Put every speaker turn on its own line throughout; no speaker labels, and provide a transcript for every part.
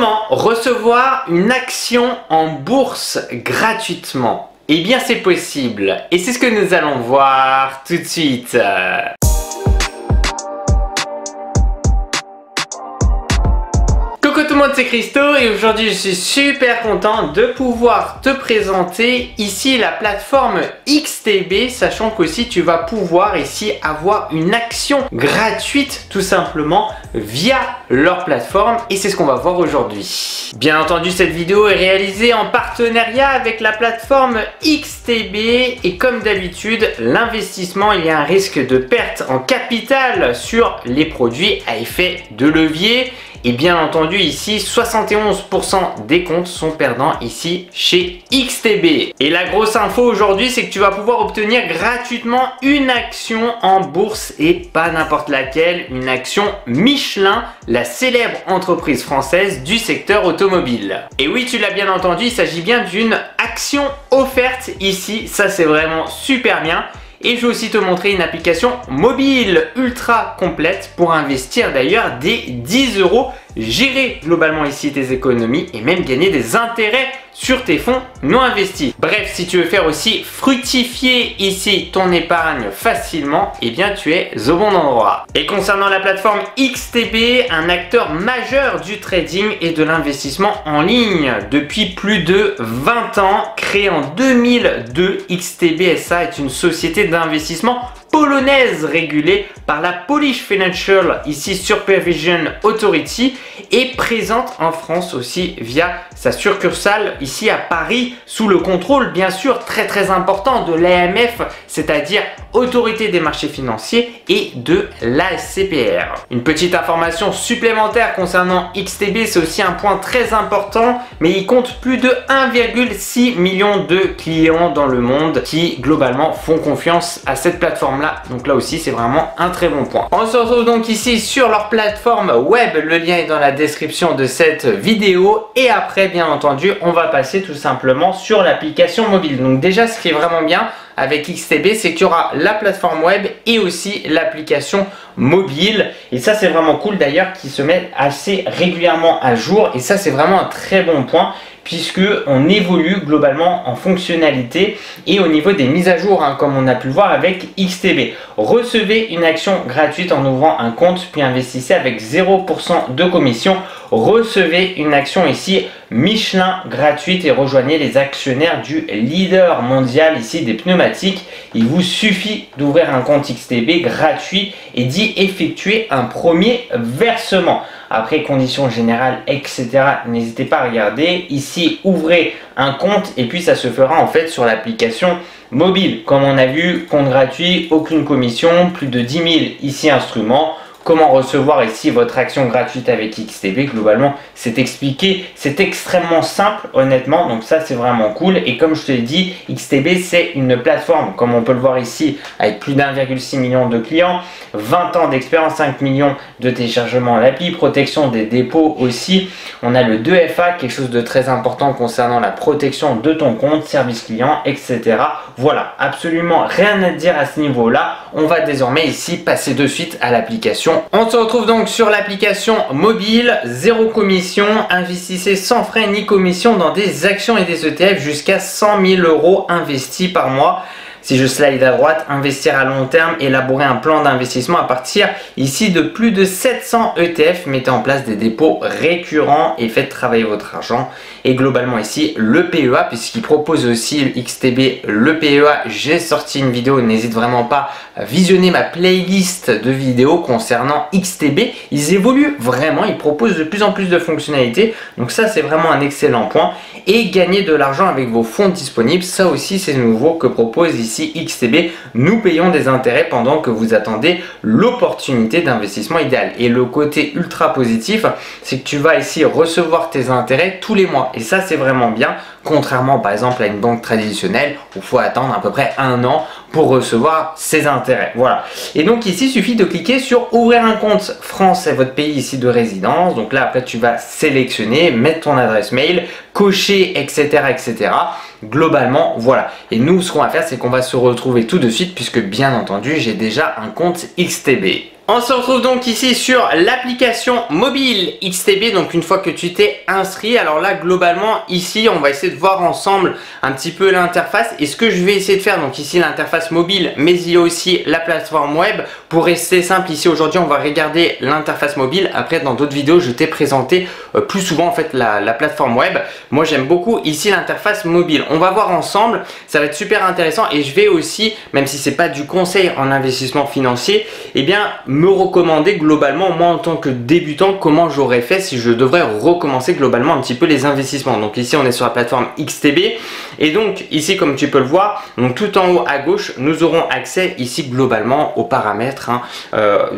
Comment recevoir une action en bourse gratuitement? Eh bien c'est possible et c'est ce que nous allons voir tout de suite. Coucou tout le monde, c'est Christo et aujourd'hui je suis super content de pouvoir te présenter ici la plateforme XTB, sachant qu'aussi tu vas pouvoir ici avoir une action gratuite tout simplement via leur plateforme et c'est ce qu'on va voir aujourd'hui. Bien entendu, cette vidéo est réalisée en partenariat avec la plateforme XTB et comme d'habitude, l'investissement, il y a un risque de perte en capital sur les produits à effet de levier. Et bien entendu ici 71% des comptes sont perdants ici chez XTB. Et la grosse info aujourd'hui, c'est que tu vas pouvoir obtenir gratuitement une action en bourse et pas n'importe laquelle, une action Michelin, la célèbre entreprise française du secteur automobile. Et oui, tu l'as bien entendu, il s'agit bien d'une action offerte ici, ça c'est vraiment super bien. Et je vais aussi te montrer une application mobile ultra complète pour investir d'ailleurs des 10 €, gérer globalement ici tes économies et même gagner des intérêts sur tes fonds non investis. Bref, si tu veux faire aussi fructifier ici ton épargne facilement, eh bien tu es au bon endroit. Et concernant la plateforme XTB, un acteur majeur du trading et de l'investissement en ligne depuis plus de 20 ans, créé en 2002, XTB SA est une société d'investissement polonaise régulée par la Polish Financial ici Supervision Authority et présente en France aussi via sa succursale ici à Paris sous le contrôle bien sûr très important de l'AMF, c'est-à-dire Autorité des marchés financiers et de l'ACPR. Une petite information supplémentaire concernant XTB, c'est aussi un point très important, mais il compte plus de 1,6 million de clients dans le monde qui globalement font confiance à cette plateforme-là. Donc là aussi, c'est vraiment un très bon point. On se retrouve donc ici sur leur plateforme web. Le lien est dans la description de cette vidéo. Et après, bien entendu, on va passer tout simplement sur l'application mobile. Donc déjà, ce qui est vraiment bien avec XTB, c'est qu'il y aura la plateforme web et aussi l'application mobile. Et ça, c'est vraiment cool d'ailleurs, qui se met assez régulièrement à jour. Et ça, c'est vraiment un très bon point, puisque on évolue globalement en fonctionnalité et au niveau des mises à jour, comme on a pu le voir avec XTB. Recevez une action gratuite en ouvrant un compte, puis investissez avec 0% de commission. Recevez une action ici Michelin gratuite et rejoignez les actionnaires du leader mondial ici des pneumatiques. Il vous suffit d'ouvrir un compte XTB gratuit et d'y effectuer un premier versement. Après, conditions générales, etc. N'hésitez pas à regarder. Ici, ouvrez un compte et puis ça se fera en fait sur l'application mobile. Comme on a vu, compte gratuit, aucune commission, plus de 10 000 ici instruments. Comment recevoir ici votre action gratuite avec XTB, globalement c'est expliqué, c'est extrêmement simple honnêtement, donc ça c'est vraiment cool. Et comme je te l'ai dit, XTB c'est une plateforme, comme on peut le voir ici, avec plus d'1,6 million de clients, 20 ans d'expérience, 5 millions de téléchargements à l'appli, protection des dépôts aussi. On a le 2FA, quelque chose de très important concernant la protection de ton compte, service client, etc. Voilà, absolument rien à dire à ce niveau-là. On va désormais ici passer de suite à l'application. On se retrouve donc sur l'application mobile, zéro commission, investissez sans frais ni commission dans des actions et des ETF jusqu'à 100 000 € investis par mois. Si je slide à droite, investir à long terme, élaborer un plan d'investissement à partir ici de plus de 700 ETF, mettez en place des dépôts récurrents et faites travailler votre argent. Et globalement ici, le PEA, puisqu'il propose aussi XTB le PEA, j'ai sorti une vidéo, n'hésite vraiment pas à visionner ma playlist de vidéos concernant XTB. Ils évoluent vraiment, ils proposent de plus en plus de fonctionnalités, donc ça c'est vraiment un excellent point. Et gagner de l'argent avec vos fonds disponibles, ça aussi c'est nouveau que propose ici XTB, nous payons des intérêts pendant que vous attendez l'opportunité d'investissement idéal. Et le côté ultra positif, c'est que tu vas ici recevoir tes intérêts tous les mois. Et ça, c'est vraiment bien, contrairement par exemple à une banque traditionnelle où il faut attendre à peu près 1 an pour recevoir ses intérêts. Voilà. Et donc ici, il suffit de cliquer sur ouvrir un compte. France est votre pays ici de résidence. Donc là, après, tu vas sélectionner, mettre ton adresse mail, cocher, etc., etc. Globalement, voilà. Et nous, ce qu'on va faire, c'est qu'on va se retrouver tout de suite puisque bien entendu, j'ai déjà un compte XTB. On se retrouve donc ici sur l'application mobile XTB. Donc une fois que tu t'es inscrit, alors là globalement ici on va essayer de voir ensemble un petit peu l'interface et ce que je vais essayer de faire. Donc ici l'interface mobile, mais il y a aussi la plateforme web. Pour rester simple, ici aujourd'hui on va regarder l'interface mobile. Après dans d'autres vidéos je t'ai présenté plus souvent en fait la plateforme web. Moi j'aime beaucoup ici l'interface mobile. On va voir ensemble, ça va être super intéressant et je vais aussi, même si c'est pas du conseil en investissement financier, eh bien me recommander globalement, moi en tant que débutant, comment j'aurais fait si je devrais recommencer globalement un petit peu les investissements. Donc ici on est sur la plateforme XTB et donc ici comme tu peux le voir, donc tout en haut à gauche nous aurons accès ici globalement aux paramètres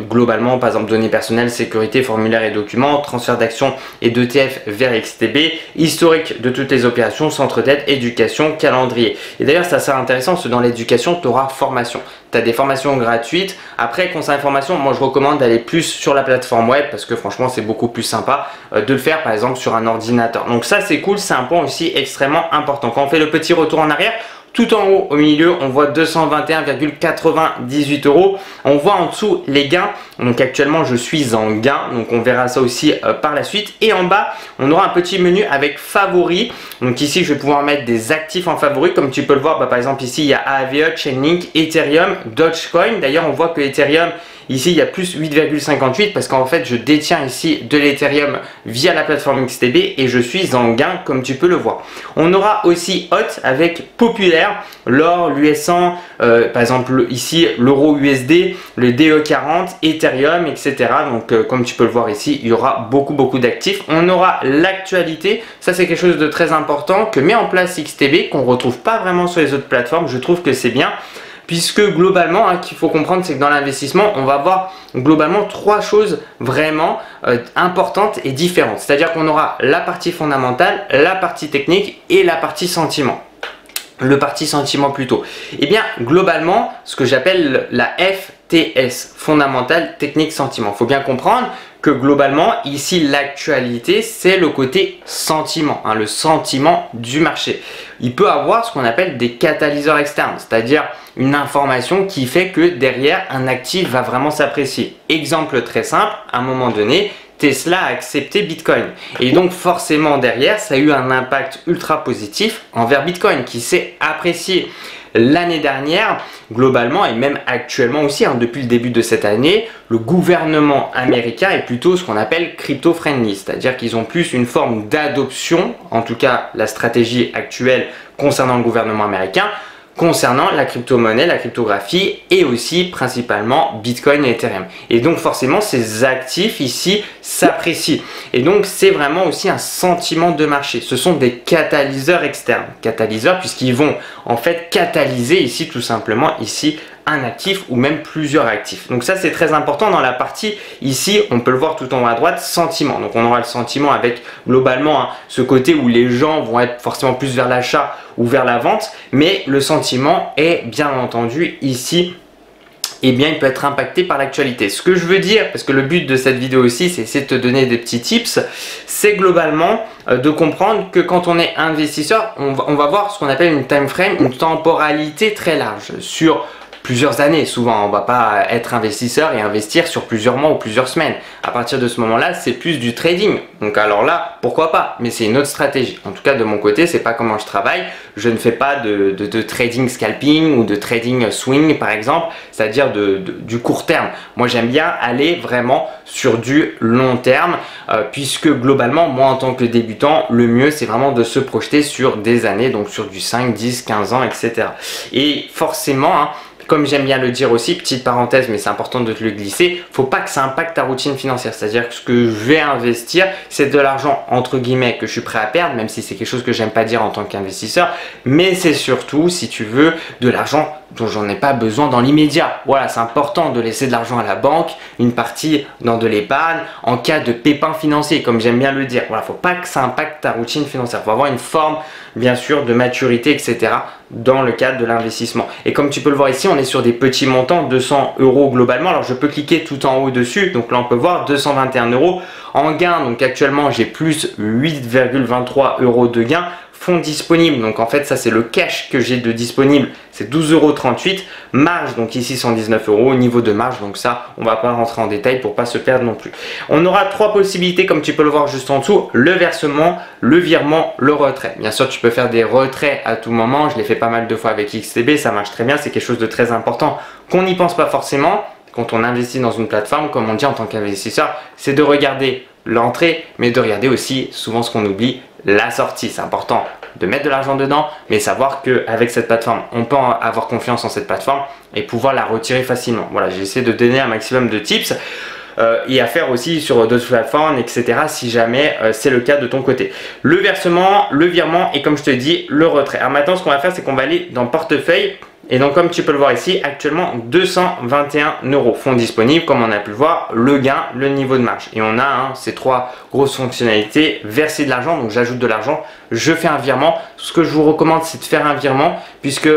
globalement par exemple données personnelles, sécurité, formulaire et documents, transfert d'actions et d'ETF vers XTB, historique de toutes les opérations, centre d'aide, éducation, calendrier. Et d'ailleurs ça c'est intéressant parce que dans l'éducation tu auras formation. Tu as des formations gratuites. Après, concernant les formations, moi je recommande d'aller plus sur la plateforme web parce que franchement c'est beaucoup plus sympa de le faire par exemple sur un ordinateur. Donc ça c'est cool, c'est un point aussi extrêmement important. Quand on fait le petit retour en arrière, tout en haut au milieu on voit 221,98 €. On voit en dessous les gains. Donc actuellement je suis en gain, donc on verra ça aussi par la suite. Et en bas on aura un petit menu avec favoris. Donc ici je vais pouvoir mettre des actifs en favoris. Comme tu peux le voir, par exemple ici il y a AAVE, Chainlink, Ethereum, Dogecoin. D'ailleurs on voit que Ethereum ici il y a plus 8,58 parce qu'en fait je détiens ici de l'Ethereum via la plateforme XTB et je suis en gain comme tu peux le voir. On aura aussi Hot avec populaire, l'or, l'US1, par exemple ici l'euro USD, le DE40, Ethereum, etc. Donc comme tu peux le voir ici, il y aura beaucoup d'actifs. On aura l'actualité, ça c'est quelque chose de très important que met en place XTB, qu'on ne retrouve pas vraiment sur les autres plateformes. Je trouve que c'est bien. Puisque globalement, qu'il faut comprendre, c'est que dans l'investissement, on va avoir globalement trois choses vraiment importantes et différentes. C'est-à-dire qu'on aura la partie fondamentale, la partie technique et la partie sentiment. Le parti sentiment plutôt. Et bien globalement, ce que j'appelle la FTS, fondamentale, technique, sentiment. Il faut bien comprendre que globalement, ici, l'actualité, c'est le côté sentiment, le sentiment du marché. Il peut avoir ce qu'on appelle des catalyseurs externes, c'est-à-dire une information qui fait que derrière, un actif va vraiment s'apprécier. Exemple très simple, à un moment donné, Tesla a accepté Bitcoin. Et donc forcément derrière, ça a eu un impact ultra positif envers Bitcoin qui s'est apprécié. L'année dernière, globalement et même actuellement aussi, depuis le début de cette année, le gouvernement américain est plutôt ce qu'on appelle crypto-friendly, c'est-à-dire qu'ils ont plus une forme d'adoption, en tout cas la stratégie actuelle concernant le gouvernement américain, concernant la crypto-monnaie, la cryptographie et aussi principalement Bitcoin et Ethereum. Et donc forcément ces actifs ici s'apprécient. Et donc c'est vraiment aussi un sentiment de marché. Ce sont des catalyseurs externes. Catalyseurs puisqu'ils vont en fait catalyser ici tout simplement ici un actif ou même plusieurs actifs. Donc ça c'est très important dans la partie ici, on peut le voir tout en haut à droite, sentiment. Donc on aura le sentiment avec globalement ce côté où les gens vont être forcément plus vers l'achat ou vers la vente, mais le sentiment est bien entendu ici, eh bien il peut être impacté par l'actualité. Ce que je veux dire, parce que le but de cette vidéo aussi c'est essayer de te donner des petits tips, c'est globalement de comprendre que quand on est investisseur, on va voir ce qu'on appelle une time frame, une temporalité très large sur plusieurs années. Souvent on va pas être investisseur et investir sur plusieurs mois ou plusieurs semaines. À partir de ce moment là c'est plus du trading, donc alors là pourquoi pas, mais c'est une autre stratégie. En tout cas de mon côté c'est pas comment je travaille. Je ne fais pas de trading scalping ou de trading swing par exemple, c'est à dire du court terme. Moi j'aime bien aller vraiment sur du long terme puisque globalement moi en tant que débutant le mieux c'est vraiment de se projeter sur des années, donc sur du 5, 10, 15 ans etc. Et forcément comme j'aime bien le dire aussi, petite parenthèse, mais c'est important de te le glisser, faut pas que ça impacte ta routine financière. C'est-à-dire que ce que je vais investir, c'est de l'argent entre guillemets que je suis prêt à perdre, même si c'est quelque chose que j'aime pas dire en tant qu'investisseur, mais c'est surtout, si tu veux, de l'argent dont j'en ai pas besoin dans l'immédiat. Voilà, c'est important de laisser de l'argent à la banque, une partie dans de l'épargne, en cas de pépin financier, comme j'aime bien le dire. Voilà, faut pas que ça impacte ta routine financière. Faut avoir une forme, bien sûr, de maturité, etc. dans le cadre de l'investissement. Et comme tu peux le voir ici, on est sur des petits montants, 200 € globalement. Alors je peux cliquer tout en haut dessus, donc là on peut voir 221 € en gain. Donc actuellement j'ai plus 8,23 € de gain. fonds disponibles, donc en fait ça c'est le cash que j'ai de disponible, c'est 12,38 €. Marge, donc ici 119 €, niveau de marge, donc ça on va pas rentrer en détail pour pas se perdre non plus. On aura trois possibilités comme tu peux le voir juste en dessous, le versement, le virement, le retrait. Bien sûr tu peux faire des retraits à tout moment, je l'ai fait pas mal de fois avec XTB, ça marche très bien, c'est quelque chose de très important qu'on n'y pense pas forcément quand on investit dans une plateforme, comme on dit en tant qu'investisseur, c'est de regarder l'entrée, mais de regarder aussi souvent ce qu'on oublie, la sortie. C'est important de mettre de l'argent dedans, mais savoir qu'avec cette plateforme, on peut avoir confiance en cette plateforme et pouvoir la retirer facilement. Voilà, j'ai essayé de donner un maximum de tips et à faire aussi sur d'autres plateformes, etc. si jamais c'est le cas de ton côté. Le versement, le virement et comme je te dis, le retrait. Alors maintenant, ce qu'on va faire, c'est qu'on va aller dans portefeuille. Et donc comme tu peux le voir ici, actuellement 221 € fonds disponibles, comme on a pu le voir, le gain, le niveau de marge. Et on a ces trois grosses fonctionnalités, verser de l'argent, donc j'ajoute de l'argent, je fais un virement. Ce que je vous recommande, c'est de faire un virement, puisque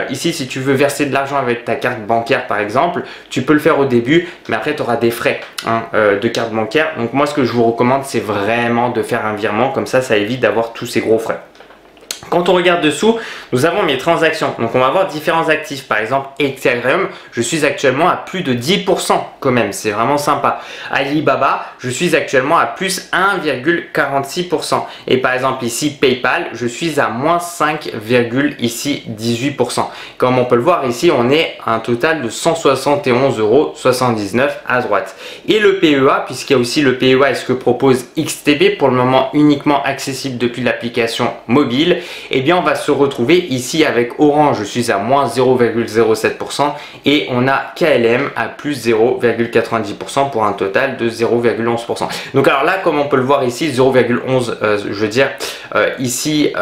ici, si tu veux verser de l'argent avec ta carte bancaire par exemple, tu peux le faire au début, mais après tu auras des frais de carte bancaire. Donc moi, ce que je vous recommande, c'est vraiment de faire un virement, comme ça évite d'avoir tous ces gros frais. Quand on regarde dessous, nous avons mes transactions. Donc, on va avoir différents actifs. Par exemple, Ethereum, je suis actuellement à plus de 10% quand même. C'est vraiment sympa. Alibaba, je suis actuellement à plus 1,46%. Et par exemple, ici, PayPal, je suis à moins 5,18%. Comme on peut le voir ici, on est à un total de 171,79 € à droite. Et le PEA, puisqu'il y a aussi le PEA, ce que propose XTB, pour le moment uniquement accessible depuis l'application mobile. Eh bien, on va se retrouver ici avec Orange, je suis à moins 0,07% et on a KLM à plus 0,90% pour un total de 0,11%. Donc alors là, comme on peut le voir ici, 0,11, je veux dire ici,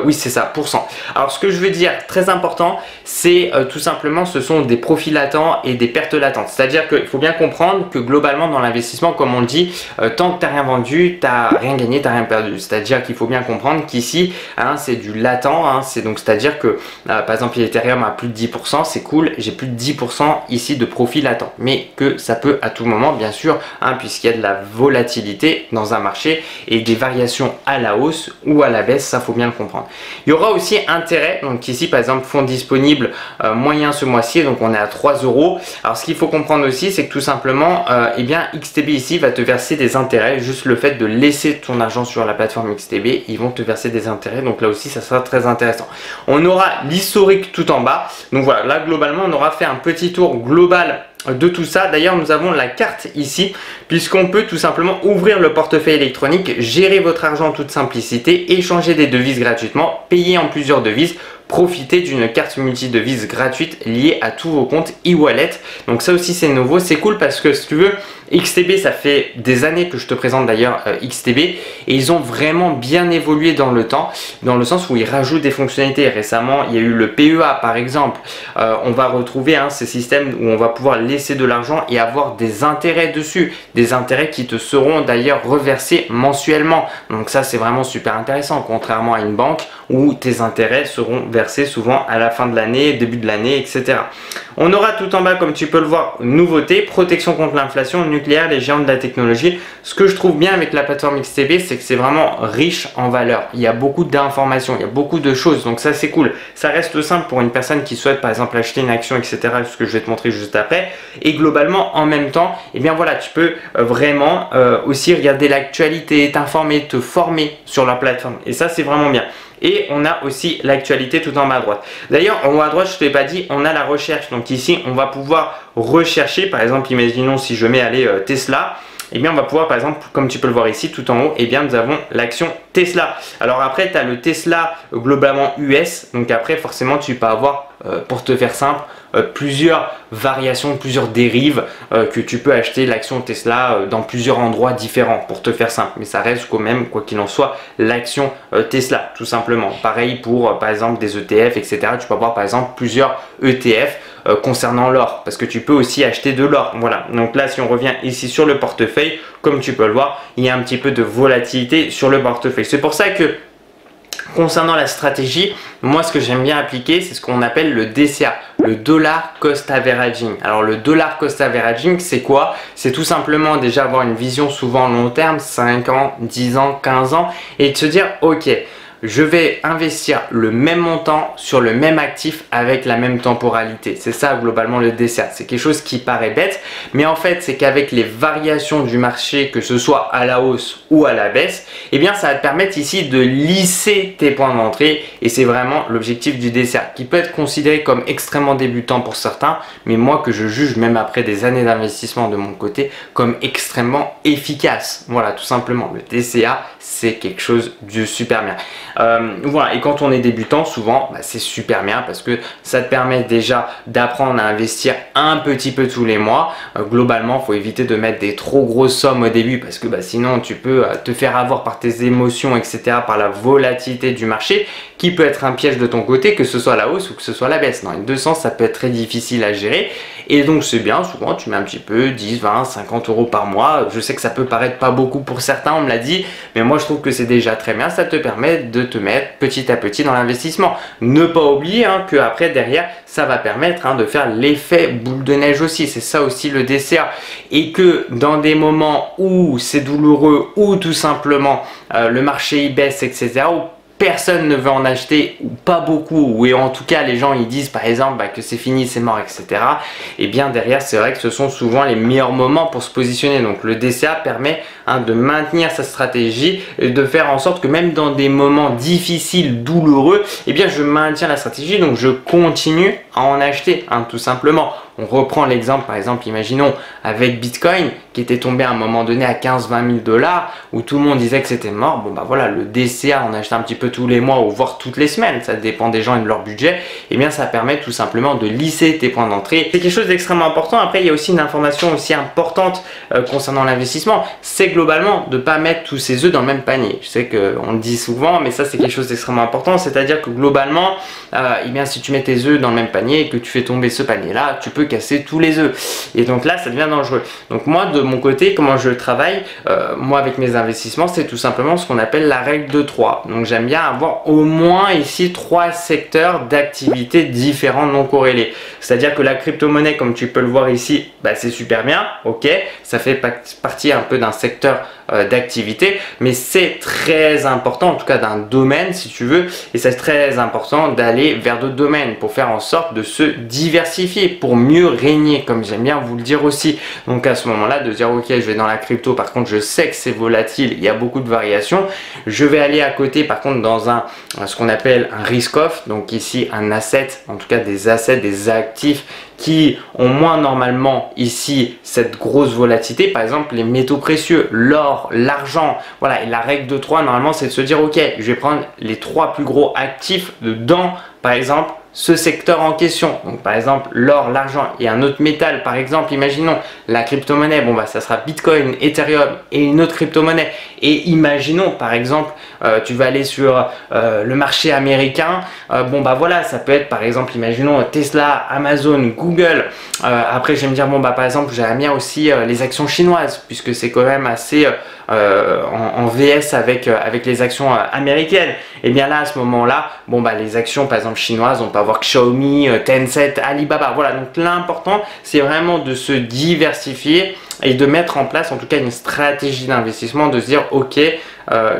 oui c'est ça, %. Alors ce que je veux dire, très important, c'est tout simplement, ce sont des profits latents et des pertes latentes. C'est-à-dire qu'il faut bien comprendre que globalement dans l'investissement, comme on le dit, tant que tu n'as rien vendu, tu n'as rien gagné, tu n'as rien perdu. C'est-à-dire qu'il faut bien comprendre qu'ici, c'est du latent, c'est-à-dire que par exemple Ethereum a plus de 10%, c'est cool, j'ai plus de 10% ici de profit latent, mais que ça peut à tout moment bien sûr, puisqu'il y a de la volatilité dans un marché et des variations à la hausse ou à la baisse, ça faut bien le comprendre. Il y aura aussi intérêt, donc ici par exemple fonds disponibles moyen ce mois-ci, donc on est à 3 €. Alors ce qu'il faut comprendre aussi, c'est que tout simplement eh bien XTB ici va te verser des intérêts, juste le fait de laisser ton argent sur la plateforme XTB, ils vont te verser des intérêts, donc là aussi ça sera très intéressant. On aura l'historique tout en bas, donc voilà, là globalement on aura fait un petit tour global de tout ça. D'ailleurs nous avons la carte ici, puisqu'on peut tout simplement ouvrir le portefeuille électronique, gérer votre argent en toute simplicité, échanger des devises gratuitement, payer en plusieurs devises, profiter d'une carte multi-devises gratuite liée à tous vos comptes e-wallet. Donc ça aussi c'est nouveau, c'est cool parce que si tu veux, XTB, ça fait des années que je te présente d'ailleurs XTB et ils ont vraiment bien évolué dans le temps, dans le sens où ils rajoutent des fonctionnalités. Récemment, il y a eu le PEA par exemple. On va retrouver ces systèmes où on va pouvoir laisser de l'argent et avoir des intérêts dessus, des intérêts qui te seront d'ailleurs reversés mensuellement. Donc ça c'est vraiment super intéressant, contrairement à une banque où tes intérêts seront versés souvent à la fin de l'année, début de l'année, etc. On aura tout en bas, comme tu peux le voir, nouveauté, protection contre l'inflation, nucléaire, les géants de la technologie. Ce que je trouve bien avec la plateforme XTB, c'est que c'est vraiment riche en valeur. Il y a beaucoup d'informations, il y a beaucoup de choses, donc ça c'est cool. Ça reste simple pour une personne qui souhaite par exemple acheter une action, etc., ce que je vais te montrer juste après. Et globalement, en même temps, eh bien voilà, tu peux vraiment aussi regarder l'actualité, t'informer, te former sur la plateforme. Et ça c'est vraiment bien. Et on a aussi l'actualité tout en bas à droite. D'ailleurs, en haut à droite, je ne t'ai pas dit, on a la recherche. Donc ici, on va pouvoir rechercher. Par exemple, imaginons si je mets Tesla. Eh bien, on va pouvoir, par exemple, comme tu peux le voir ici, tout en haut, eh bien, nous avons l'action Tesla. Alors après, tu as le Tesla globalement US. Donc après, forcément, tu peux avoir, pour te faire simple, plusieurs variations, plusieurs dérives que tu peux acheter l'action Tesla dans plusieurs endroits différents pour te faire simple. Mais ça reste quand même, quoi qu'il en soit, l'action Tesla, tout simplement. Pareil pour, par exemple, des ETF, etc. Tu peux avoir, par exemple, plusieurs ETF concernant l'or, parce que tu peux aussi acheter de l'or. Voilà, donc là si on revient ici sur le portefeuille, comme tu peux le voir, il y a un petit peu de volatilité sur le portefeuille. C'est pour ça que concernant la stratégie, moi ce que j'aime bien appliquer, c'est ce qu'on appelle le DCA, le dollar cost averaging. Alors le dollar cost averaging, c'est quoi? C'est tout simplement déjà avoir une vision souvent long terme, 5 ans, 10 ans, 15 ans, et de se dire ok, je vais investir le même montant sur le même actif avec la même temporalité. C'est ça globalement le DCA. C'est quelque chose qui paraît bête, mais en fait c'est qu'avec les variations du marché, que ce soit à la hausse ou à la baisse, eh bien ça va te permettre ici de lisser tes points d'entrée, et c'est vraiment l'objectif du DCA, qui peut être considéré comme extrêmement débutant pour certains, mais moi que je juge même après des années d'investissement de mon côté comme extrêmement efficace. Voilà, tout simplement, le DCA c'est quelque chose de super bien. Voilà, et quand on est débutant, souvent c'est super bien parce que ça te permet déjà d'apprendre à investir un petit peu tous les mois. Globalement, il faut éviter de mettre des trop grosses sommes au début parce que sinon tu peux te faire avoir par tes émotions, etc., par la volatilité du marché, qui peut être un piège de ton côté, que ce soit la hausse ou que ce soit la baisse. Dans les deux sens, ça peut être très difficile à gérer, et donc c'est bien, souvent tu mets un petit peu 10, 20, 50 euros par mois. Je sais que ça peut paraître pas beaucoup pour certains, on me l'a dit, mais moi je trouve que c'est déjà très bien. Ça te permet de te mettre petit à petit dans l'investissement. Ne pas oublier que après derrière ça va permettre de faire l'effet boule de neige aussi. C'est ça aussi le DCA, et que dans des moments où c'est douloureux, ou tout simplement le marché il baisse, etc., où personne ne veut en acheter, ou pas beaucoup, ou en tout cas les gens ils disent par exemple que c'est fini, c'est mort, etc., et bien derrière c'est vrai que ce sont souvent les meilleurs moments pour se positionner. Donc le DCA permet de maintenir sa stratégie et de faire en sorte que même dans des moments difficiles, douloureux, et bien je maintiens la stratégie, donc je continue à en acheter, tout simplement. On reprend l'exemple, par exemple, imaginons avec Bitcoin qui était tombé à un moment donné à 15-20 000 $, où tout le monde disait que c'était mort. Bon voilà, le DCA, on achète un petit peu tous les mois ou voire toutes les semaines, ça dépend des gens et de leur budget. Et bien ça permet tout simplement de lisser tes points d'entrée. C'est quelque chose d'extrêmement important. Après, il y a aussi une information aussi importante concernant l'investissement, c'est globalement de ne pas mettre tous ses œufs dans le même panier. Je sais qu'on le dit souvent, mais ça c'est quelque chose d'extrêmement important. C'est-à-dire que globalement, eh bien si tu mets tes œufs dans le même panier et que tu fais tomber ce panier-là, tu peux casser tous les œufs, et donc là ça devient dangereux. Donc moi de mon côté, comment je travaille moi avec mes investissements, c'est tout simplement ce qu'on appelle la règle de 3. Donc j'aime bien avoir au moins ici 3 secteurs d'activité différents non corrélés. C'est-à-dire que la crypto-monnaie, comme tu peux le voir ici, c'est super bien, ok, ça fait partie un peu d'un secteur d'activité, mais c'est très important, en tout cas d'un domaine si tu veux, et c'est très important d'aller vers d'autres domaines pour faire en sorte de se diversifier, pour mieux régner, comme j'aime bien vous le dire aussi. Donc à ce moment-là, de dire ok, je vais dans la crypto, par contre je sais que c'est volatile, il y a beaucoup de variations, je vais aller à côté par contre dans ce qu'on appelle un risk-off, donc ici un asset, en tout cas des assets, des actifs qui ont moins normalement ici cette grosse volatilité, par exemple les métaux précieux, l'or, l'argent, voilà. Et la règle de 3 normalement c'est de se dire ok, je vais prendre les 3 plus gros actifs dedans, par exemple ce secteur en question. Donc par exemple l'or, l'argent et un autre métal, par exemple imaginons la crypto-monnaie, ça sera Bitcoin, Ethereum et une autre crypto-monnaie. Et imaginons par exemple tu vas aller sur le marché américain, voilà, ça peut être par exemple imaginons Tesla, Amazon, Google. Après je vais me dire par exemple j'aimerais bien aussi les actions chinoises, puisque c'est quand même assez en VS avec les actions américaines. Et bien là à ce moment là, les actions par exemple chinoises, on peut avoir Xiaomi, Tencent, Alibaba, voilà. Donc l'important c'est vraiment de se diversifier et de mettre en place en tout cas une stratégie d'investissement, de se dire ok,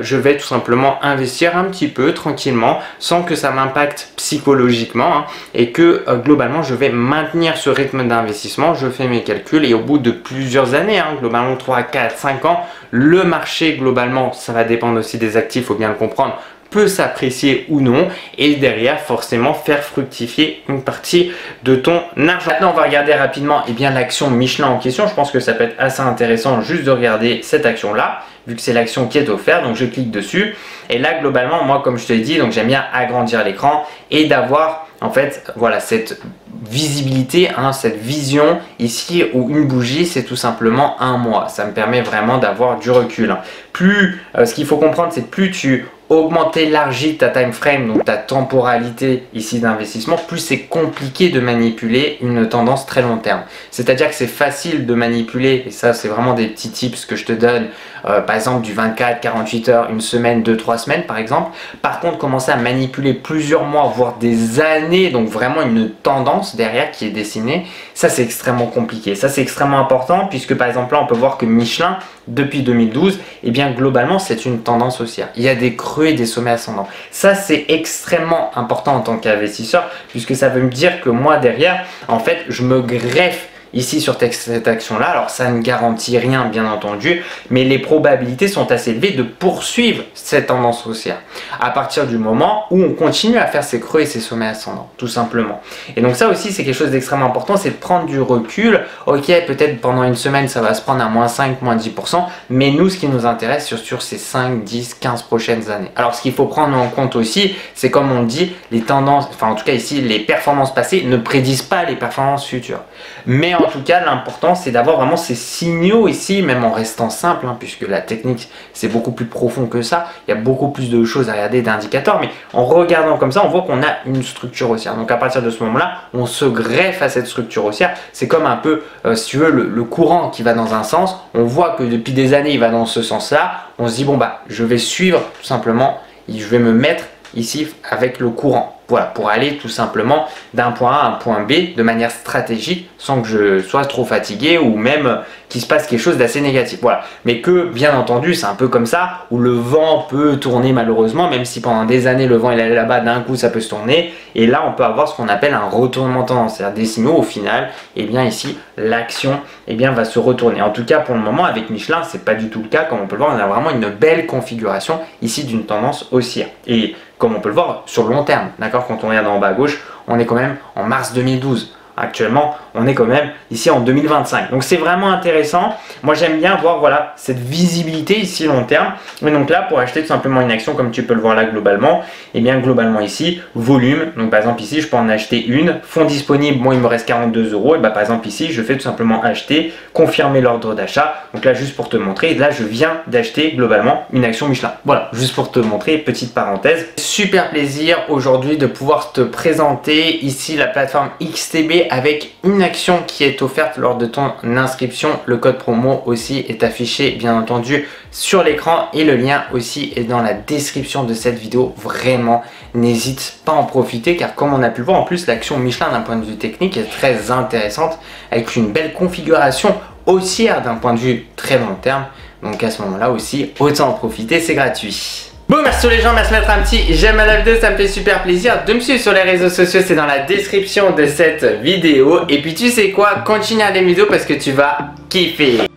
je vais tout simplement investir un petit peu tranquillement sans que ça m'impacte psychologiquement, et que globalement je vais maintenir ce rythme d'investissement. Je fais mes calculs et au bout de plusieurs années, globalement 3, 4, 5 ans, le marché globalement, ça va dépendre aussi des actifs, il faut bien le comprendre, peut s'apprécier ou non, et derrière forcément faire fructifier une partie de ton argent. Maintenant on va regarder rapidement l'action Michelin en question. Je pense que ça peut être assez intéressant juste de regarder cette action là, vu que c'est l'action qui est offerte. Donc je clique dessus, et là globalement moi comme je te l'ai dit, donc j'aime bien agrandir l'écran et d'avoir en fait voilà cette visibilité, cette vision ici, où une bougie c'est tout simplement un mois. Ça me permet vraiment d'avoir du recul. Plus ce qu'il faut comprendre, c'est plus tu augmentes, élargis ta time frame, donc ta temporalité ici d'investissement, plus c'est compliqué de manipuler une tendance très long terme. C'est-à-dire que c'est facile de manipuler, et ça c'est vraiment des petits tips que je te donne, par exemple du 24, 48 heures, une semaine, 2-3 semaines par exemple. Par contre, commencer à manipuler plusieurs mois, voire des années, donc vraiment une tendance, tendance derrière qui est dessinée. Ça, c'est extrêmement compliqué. Ça, c'est extrêmement important puisque par exemple là, on peut voir que Michelin, depuis 2012, eh bien globalement, c'est une tendance haussière. Il y a des creux et des sommets ascendants. Ça, c'est extrêmement important en tant qu'investisseur puisque ça veut me dire que moi, derrière, en fait, je me greffe ici sur cette action-là. Alors ça ne garantit rien bien entendu, mais les probabilités sont assez élevées de poursuivre cette tendance haussière à partir du moment où on continue à faire ces creux et ces sommets ascendants, tout simplement. Et donc ça aussi c'est quelque chose d'extrêmement important, c'est de prendre du recul. Ok, peut-être pendant une semaine ça va se prendre à moins 5, moins 10%, mais nous ce qui nous intéresse sur ces 5, 10, 15 prochaines années. Alors ce qu'il faut prendre en compte aussi, c'est comme on dit, les tendances, enfin en tout cas ici les performances passées ne prédisent pas les performances futures. Mais en tout cas, l'important, c'est d'avoir vraiment ces signaux ici, même en restant simple, hein, puisque la technique, c'est beaucoup plus profond que ça. Il y a beaucoup plus de choses à regarder, d'indicateurs, mais en regardant comme ça, on voit qu'on a une structure haussière. Donc à partir de ce moment-là, on se greffe à cette structure haussière. C'est comme un peu, si tu veux, le courant qui va dans un sens. On voit que depuis des années, il va dans ce sens-là. On se dit, bon, bah, je vais suivre tout simplement, je vais me mettre ici avec le courant. Voilà, pour aller tout simplement d'un point A à un point B de manière stratégique sans que je sois trop fatigué ou même qu'il se passe quelque chose d'assez négatif. Voilà, mais que bien entendu c'est un peu comme ça où le vent peut tourner malheureusement, même si pendant des années le vent il est là-bas, d'un coup ça peut se tourner et là on peut avoir ce qu'on appelle un retournement de tendance, c'est-à-dire des signaux au final, et bien ici l'action va se retourner. En tout cas pour le moment avec Michelin c'est pas du tout le cas, comme on peut le voir on a vraiment une belle configuration ici d'une tendance haussière. Et comme on peut le voir sur le long terme, d'accord, quand on regarde en bas à gauche, on est quand même en mars 2012. Actuellement, on est quand même ici en 2025. Donc c'est vraiment intéressant. Moi j'aime bien voir voilà cette visibilité ici long terme. Et donc là pour acheter tout simplement une action comme tu peux le voir là globalement, et bien globalement ici volume. Donc par exemple ici je peux en acheter une. Fonds disponible, moi il me reste 42 €. Et bah par exemple ici je fais tout simplement acheter, confirmer l'ordre d'achat. Donc là juste pour te montrer, et là je viens d'acheter globalement une action Michelin. Voilà, juste pour te montrer, petite parenthèse. Super plaisir aujourd'hui de pouvoir te présenter ici la plateforme XTB avec une action qui est offerte lors de ton inscription. Le code promo aussi est affiché bien entendu sur l'écran et le lien aussi est dans la description de cette vidéo. Vraiment n'hésite pas à en profiter car comme on a pu le voir en plus l'action Michelin d'un point de vue technique est très intéressante avec une belle configuration haussière d'un point de vue très long terme. Donc à ce moment là aussi autant en profiter, c'est gratuit. Bon, merci les gens, merci de mettre un petit j'aime à la vidéo, ça me fait super plaisir. De me suivre sur les réseaux sociaux, c'est dans la description de cette vidéo. Et puis tu sais quoi, continue à regarder mes vidéos parce que tu vas kiffer.